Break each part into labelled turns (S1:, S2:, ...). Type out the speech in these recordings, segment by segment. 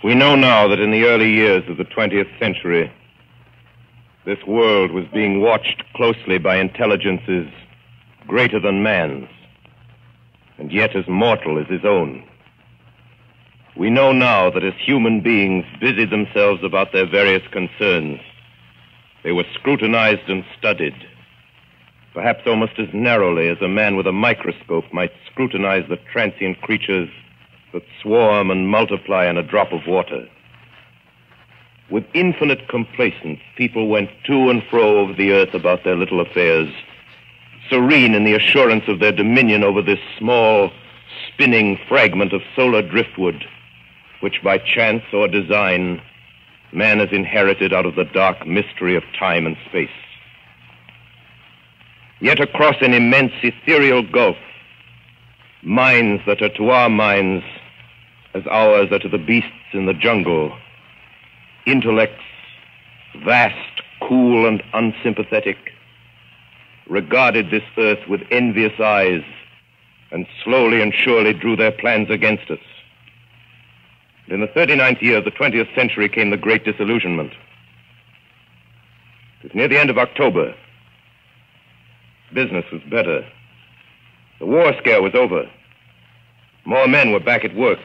S1: We know now that in the early years of the 20th century, this world was being watched closely by intelligences greater than man's, and yet as mortal as his own. We know now that as human beings busied themselves about their various concerns, they were scrutinized and studied, perhaps almost as narrowly as a man with a microscope might scrutinize the transient creatures that swarm and multiply in a drop of water. With infinite complacence, people went to and fro over the earth about their little affairs, serene in the assurance of their dominion over this small, spinning fragment of solar driftwood, which by chance or design, man has inherited out of the dark mystery of time and space. Yet across an immense ethereal gulf, minds that are to our minds as ours are to the beasts in the jungle, intellects, vast, cool, and unsympathetic, regarded this earth with envious eyes and slowly and surely drew their plans against us. In the 39th year of the 20th century came the Great Disillusionment. It was near the end of October. Business was better. The war scare was over. More men were back at work.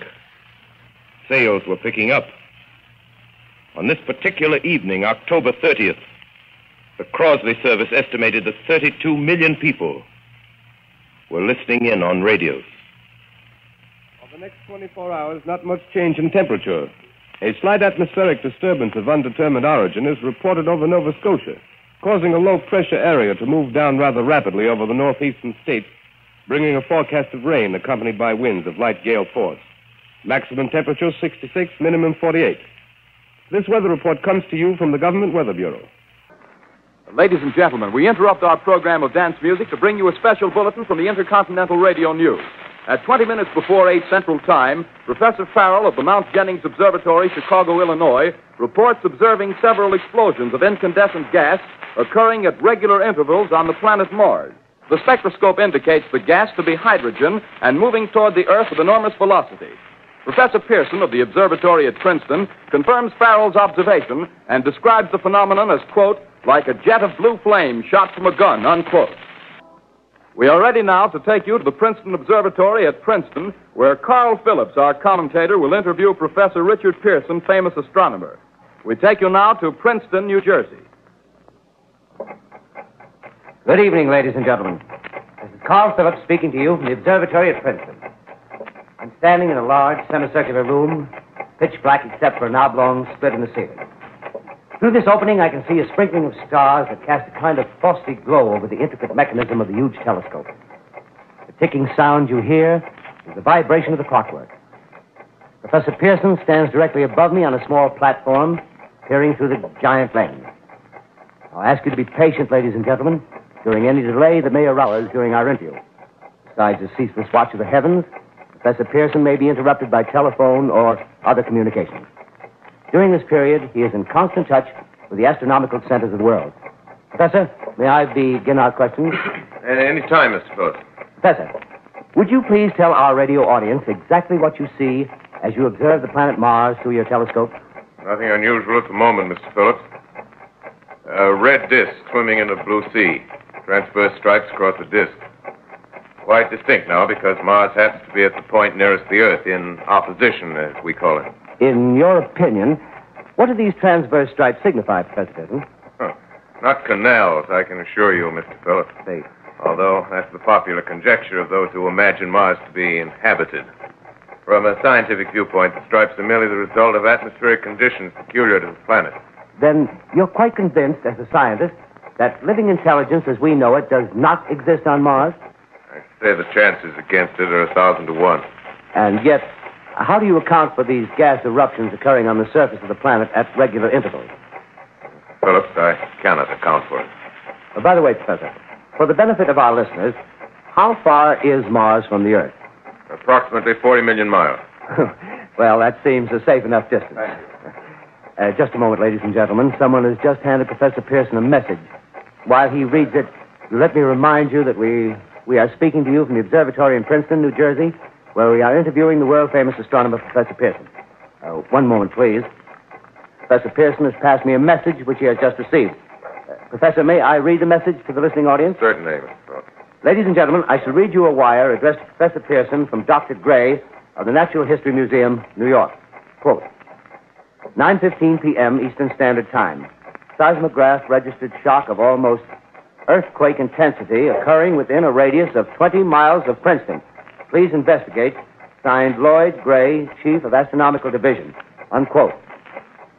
S1: Sales were picking up. On this particular evening, October 30th, the Crosley service estimated that 32 million people were listening in on radios.
S2: For the next 24 hours, not much change in temperature. A slight atmospheric disturbance of undetermined origin is reported over Nova Scotia, causing a low-pressure area to move down rather rapidly over the northeastern states, bringing a forecast of rain accompanied by winds of light gale force. Maximum temperature 66, minimum 48. This weather report comes to you from the Government Weather Bureau.
S3: Ladies and gentlemen, we interrupt our program of dance music to bring you a special bulletin from the Intercontinental Radio News. At 20 minutes before 8 Central Time, Professor Farrell of the Mount Jennings Observatory, Chicago, Illinois, reports observing several explosions of incandescent gas occurring at regular intervals on the planet Mars. The spectroscope indicates the gas to be hydrogen and moving toward the Earth with enormous velocity. Professor Pearson of the observatory at Princeton confirms Farrell's observation and describes the phenomenon as, quote, like a jet of blue flame shot from a gun, unquote. We are ready now to take you to the Princeton Observatory at Princeton, where Carl Phillips, our commentator, will interview Professor Richard Pearson, famous astronomer. We take you now to Princeton, New Jersey.
S4: Good evening, ladies and gentlemen. This is Carl Phillips speaking to you from the observatory at Princeton. I'm standing in a large semicircular room, pitch black except for an oblong split in the ceiling. Through this opening, I can see a sprinkling of stars that cast a kind of frosty glow over the intricate mechanism of the huge telescope. The ticking sound you hear is the vibration of the clockwork. Professor Pearson stands directly above me on a small platform, peering through the giant lens. I'll ask you to be patient, ladies and gentlemen, during any delay that may arouse during our interview. Besides the ceaseless watch of the heavens, Professor Pearson may be interrupted by telephone or other communications. During this period, he is in constant touch with the astronomical centers of the world. Professor, may I begin our questions?
S1: Any time, Mr. Phillips.
S4: Professor, would you please tell our radio audience exactly what you see as you observe the planet Mars through your telescope?
S1: Nothing unusual at the moment, Mr. Phillips. A red disk swimming in the blue sea. Transverse stripes across the disk. Quite distinct now because Mars happens to be at the point nearest the Earth, in opposition, as we call it.
S4: In your opinion, what do these transverse stripes signify, Professor Pearson?
S1: Not canals, I can assure you, Mr. Phillips.
S4: Say.
S1: Although that's the popular conjecture of those who imagine Mars to be inhabited. From a scientific viewpoint, the stripes are merely the result of atmospheric conditions peculiar to the planet.
S4: Then you're quite convinced, as a scientist, that living intelligence as we know it does not exist on Mars?
S1: I say the chances against it are 1,000 to 1.
S4: And yet, how do you account for these gas eruptions occurring on the surface of the planet at regular intervals?
S1: Phillips, I cannot account for it.
S4: By the way, Professor, for the benefit of our listeners, how far is Mars from the Earth?
S1: Approximately 40 million miles.
S4: Well, that seems a safe enough distance. Just a moment, ladies and gentlemen. Someone has just handed Professor Pearson a message. While he reads it, let me remind you that we are speaking to you from the observatory in Princeton, New Jersey, where we are interviewing the world-famous astronomer, Professor Pearson. One moment, please. Professor Pearson has passed me a message which he has just received. Professor, may I read the message to the listening audience?
S1: Certainly, Mr. Phillips.
S4: Ladies and gentlemen, I shall read you a wire addressed to Professor Pearson from Dr. Gray of the Natural History Museum, New York. Quote, 9:15 p.m. Eastern Standard Time. Seismograph registered shock of almost earthquake intensity occurring within a radius of 20 miles of Princeton. Please investigate. Signed, Lloyd Gray, Chief of Astronomical Division. Unquote.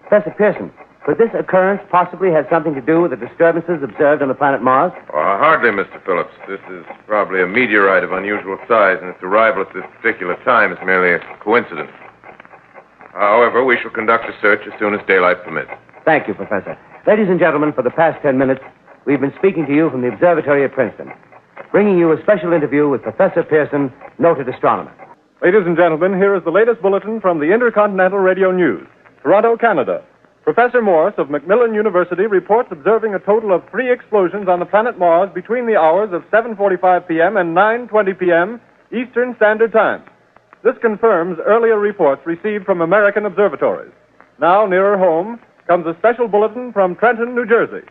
S4: Professor Pearson, could this occurrence possibly have something to do with the disturbances observed on the planet Mars?
S1: Hardly, Mr. Phillips. This is probably a meteorite of unusual size, and its arrival at this particular time is merely a coincidence. However, we shall conduct a search as soon as daylight permits.
S4: Thank you, Professor. Ladies and gentlemen, for the past 10 minutes, we've been speaking to you from the observatory at Princeton, bringing you a special interview with Professor Pearson, noted astronomer.
S5: Ladies and gentlemen, here is the latest bulletin from the Intercontinental Radio News. Toronto, Canada. Professor Morse of Macmillan University reports observing a total of 3 explosions on the planet Mars between the hours of 7:45 p.m. and 9:20 p.m. Eastern Standard Time. This confirms earlier reports received from American observatories. Now, nearer home, comes a special bulletin from Trenton, New Jersey.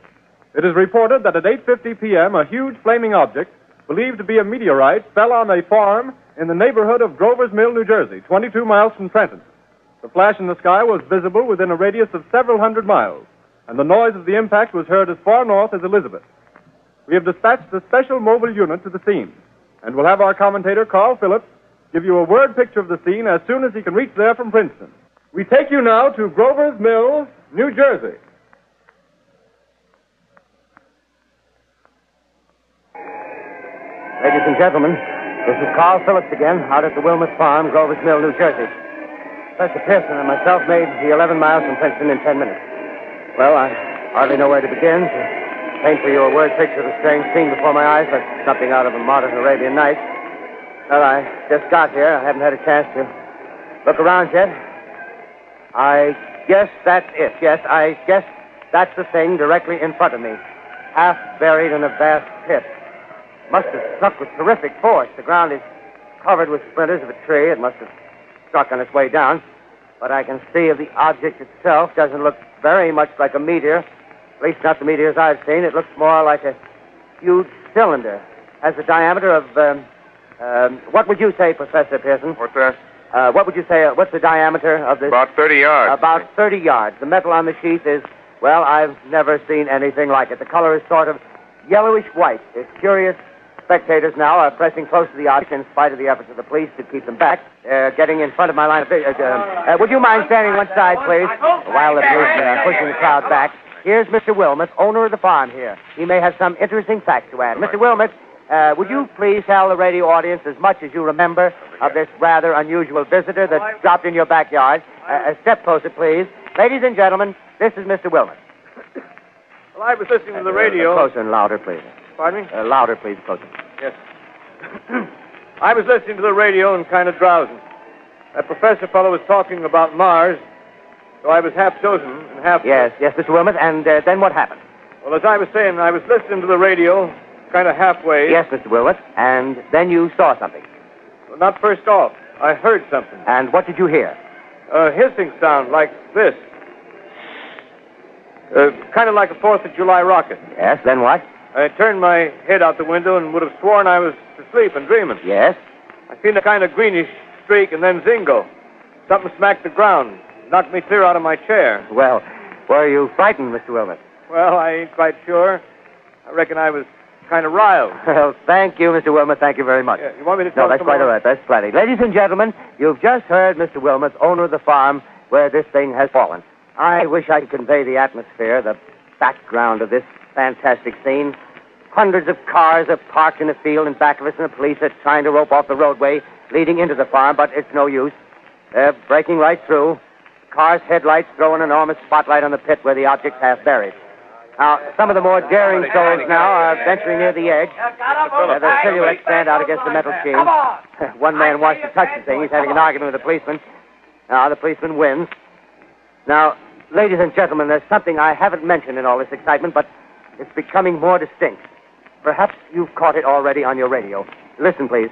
S5: It is reported that at 8:50 p.m., a huge flaming object, believed to be a meteorite, fell on a farm in the neighborhood of Grover's Mill, New Jersey, 22 miles from Trenton. The flash in the sky was visible within a radius of several hundred miles, and the noise of the impact was heard as far north as Elizabeth. We have dispatched a special mobile unit to the scene, and we'll have our commentator, Carl Phillips, give you a word picture of the scene as soon as he can reach there from Princeton. We take you now to Grover's Mill, New Jersey.
S4: Ladies and gentlemen, this is Carl Phillips again, out at the Wilmot Farm, Grover's Mill, New Jersey. Professor Pearson and myself made the 11 miles from Princeton in 10 minutes. Well, I hardly know where to begin. To paint for you a word picture of the strange scene before my eyes, but something out of a modern Arabian Nights. Well, I just got here. I haven't had a chance to look around yet. I guess that's it. Yes, I guess that's the thing directly in front of me. Half buried in a vast pit. Must have struck with terrific force. The ground is covered with splinters of a tree. It must have struck on its way down. But I can see of the object itself doesn't look very much like a meteor. At least not the meteors I've seen. It looks more like a huge cylinder. Has a diameter of, what would you say, Professor Pearson?
S1: What's that?
S4: What would you say, what's the diameter of this?
S1: About 30 yards.
S4: About 30 yards. The metal on the sheath is, well, I've never seen anything like it. The color is sort of yellowish white. It's curious. Spectators now are pressing close to the object in spite of the efforts of the police to keep them back. Getting in front of my line of vision. Would you mind standing one side, please? While the police are pushing the crowd back. Here's Mr. Wilmot, owner of the farm here. He may have some interesting facts to add. Mr. Wilmot, would you please tell the radio audience as much as you remember of this rather unusual visitor that dropped in your backyard? A step closer, please. Ladies and gentlemen, this is Mr. Wilmot.
S5: Well, I was listening to the radio.
S4: Closer and louder, please.
S5: Pardon me?
S4: Louder, please, closer.
S5: Yes. I was listening to the radio and kind of drowsing. That professor fellow was talking about Mars, so I was half chosen and half...
S4: Yes, Mr. Wilmot, and then what happened?
S5: Well, as I was saying, I was listening to the radio, kind of halfway.
S4: Yes, Mr. Wilmot, and then you saw something.
S5: Well, not first off. I heard something.
S4: And what did you hear?
S5: A hissing sound like this. Kind of like a 4th of July rocket.
S4: Yes, then what?
S5: I turned my head out the window and would have sworn I was asleep and dreaming.
S4: Yes?
S5: I seen a kind of greenish streak and then zingo. Something smacked the ground, knocked me clear out of my chair.
S4: Well, were you frightened, Mr. Wilmot?
S5: Well, I ain't quite sure. I reckon I was kind of riled.
S4: Well, thank you, Mr. Wilmot. Thank you very much.
S5: Yeah, you want me to talk
S4: No, that's quite all right. That's plenty. Ladies and gentlemen, you've just heard Mr. Wilmot, owner of the farm where this thing has fallen. I wish I could convey the atmosphere, the background of this fantastic scene. Hundreds of cars are parked in the field in back of us, and the police are trying to rope off the roadway leading into the farm, but it's no use. They're breaking right through. Cars' headlights throw an enormous spotlight on the pit where the object's half buried. Now, some of the more daring souls now are venturing near the edge. Their silhouettes stand out against the metal sheen. One man wants to touch the thing. He's having an argument with the policeman. Now, the policeman wins. Now, ladies and gentlemen, there's something I haven't mentioned in all this excitement, but it's becoming more distinct. Perhaps you've caught it already on your radio. Listen, please.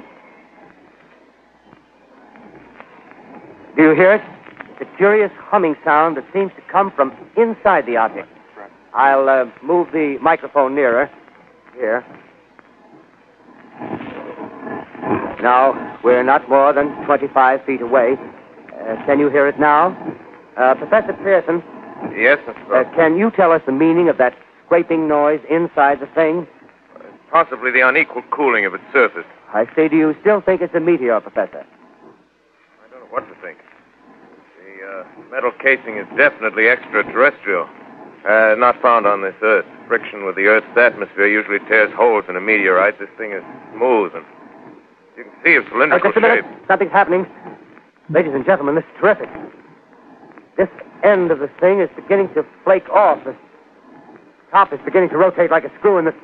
S4: Do you hear it? It's a curious humming sound that seems to come from inside the object. I'll move the microphone nearer. Here. Now, we're not more than 25 feet away. Can you hear it now? Professor Pearson?
S1: Yes, Mr.
S4: Can you tell us the meaning of that scraping noise inside the thing?
S1: Possibly the unequal cooling of its surface.
S4: I say, do you still think it's a meteor, Professor?
S1: I don't know what to think. The metal casing is definitely extraterrestrial. Not found on this Earth. Friction with the Earth's atmosphere usually tears holes in a meteorite. This thing is smooth, and you can see its cylindrical
S4: Just a minute.
S1: shape.
S4: Something's happening. Ladies and gentlemen, this is terrific. This end of the thing is beginning to flake off. The top is beginning to rotate like a screw, and the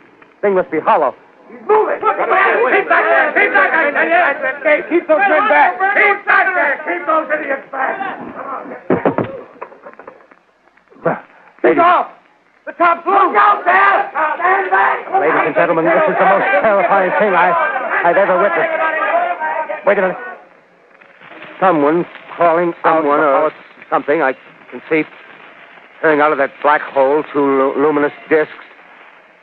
S4: thing must be hollow.
S6: He's moving. Keep back there. Keep back there. Keep those men back. Keep back there. Keep those idiots back. He's off. The top's loose. Look out there. Stand back.
S4: Ladies and gentlemen, this is the most terrifying thing I've ever witnessed. Wait a minute. Someone's calling someone or something. I can see peering out of that black hole two luminous discs.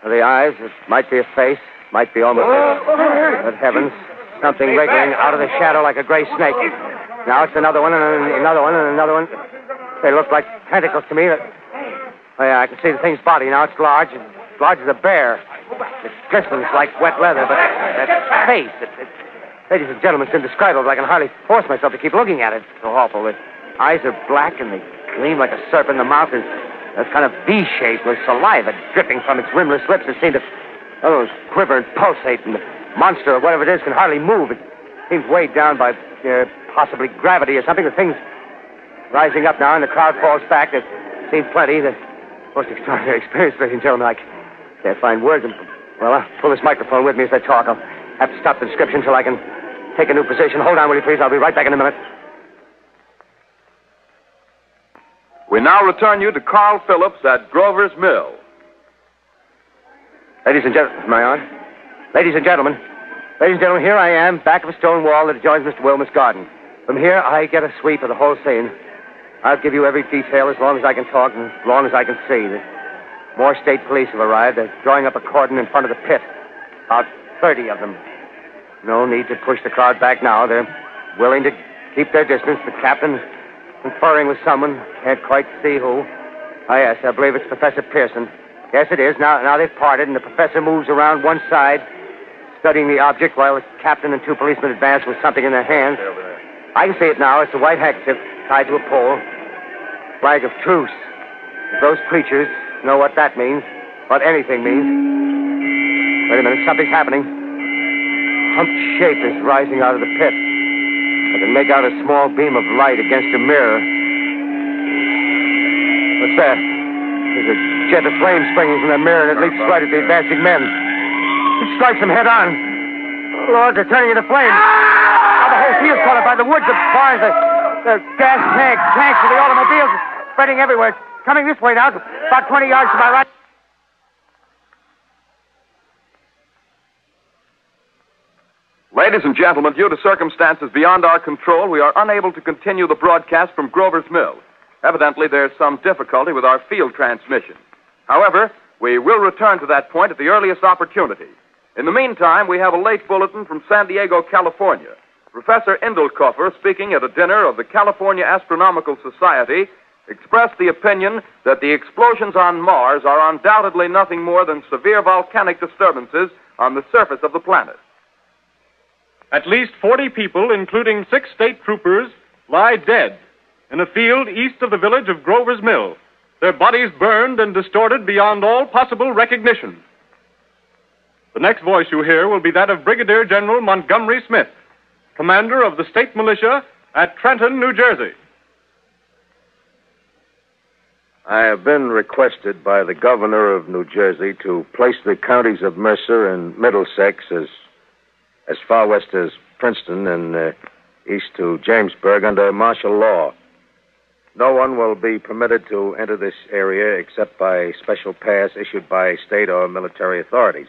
S4: The eyes, it might be a face, might be almost but heavens, something wriggling out of the shadow like a gray snake. Now it's another one and another one and another one. They look like tentacles to me. Oh, yeah, I can see the thing's body. Now it's large as a bear. It glistens like wet leather, but that face, ladies and gentlemen, it's indescribable. I can hardly force myself to keep looking at it. It's so awful. The eyes are black and they gleam like a serpent. The mouth is kind of V-shaped with saliva dripping from its rimless lips that seem to quiver and pulsate. And the monster, or whatever it is, can hardly move. It seems weighed down by possibly gravity or something. The thing's rising up now, and the crowd falls back. There seems plenty. The most extraordinary experience, ladies and gentlemen. I can't find words. Well, I'll pull this microphone with me as I talk. I'll have to stop the description until I can take a new position. Hold on, will you, please? I'll be right back in a minute.
S3: We now return you to Carl Phillips at Grover's Mill.
S4: Ladies and gentlemen, am I on? Ladies and gentlemen, here I am, back of a stone wall that adjoins Mr. Wilmot's garden. From here, I get a sweep of the whole scene. I'll give you every detail as long as I can talk and as long as I can see. More state police have arrived. They're drawing up a cordon in front of the pit. About 30 of them. No need to push the crowd back now. They're willing to keep their distance. The captain conferring with someone. Can't quite see who. Oh, yes, I believe it's Professor Pearson. Yes, it is. Now they've parted, and the professor moves around one side, studying the object, while the captain and two policemen advance with something in their hands. I can see it now. It's a white handkerchief tied to a pole. Flag of truce. If those preachers know what that means, what anything means. Wait a minute, something's happening. Humped shape is rising out of the pit. I can make out a small beam of light against a mirror. What's that? There's a jet of flame springing from the mirror, and it leaps right at the advancing men. It strikes them head on. Oh, Lord, they're turning into flames. Now the whole field's caught up by the woods, the barns, the gas tanks of the automobiles spreading everywhere. It's coming this way now, about 20 yards to my right.
S3: Ladies and gentlemen, due to circumstances beyond our control, we are unable to continue the broadcast from Grover's Mill. Evidently, there's some difficulty with our field transmission. However, we will return to that point at the earliest opportunity. In the meantime, we have a late bulletin from San Diego, California. Professor Indelkoffer, speaking at a dinner of the California Astronomical Society, expressed the opinion that the explosions on Mars are undoubtedly nothing more than severe volcanic disturbances on the surface of the planet.
S5: At least 40 people, including 6 state troopers, lie dead in a field east of the village of Grover's Mill, their bodies burned and distorted beyond all possible recognition. The next voice you hear will be that of Brigadier General Montgomery Smith, commander of the state militia at Trenton, New Jersey.
S7: I have been requested by the governor of New Jersey to place the counties of Mercer and Middlesex as far west as Princeton and east to Jamesburg under martial law. No one will be permitted to enter this area except by special pass issued by state or military authorities.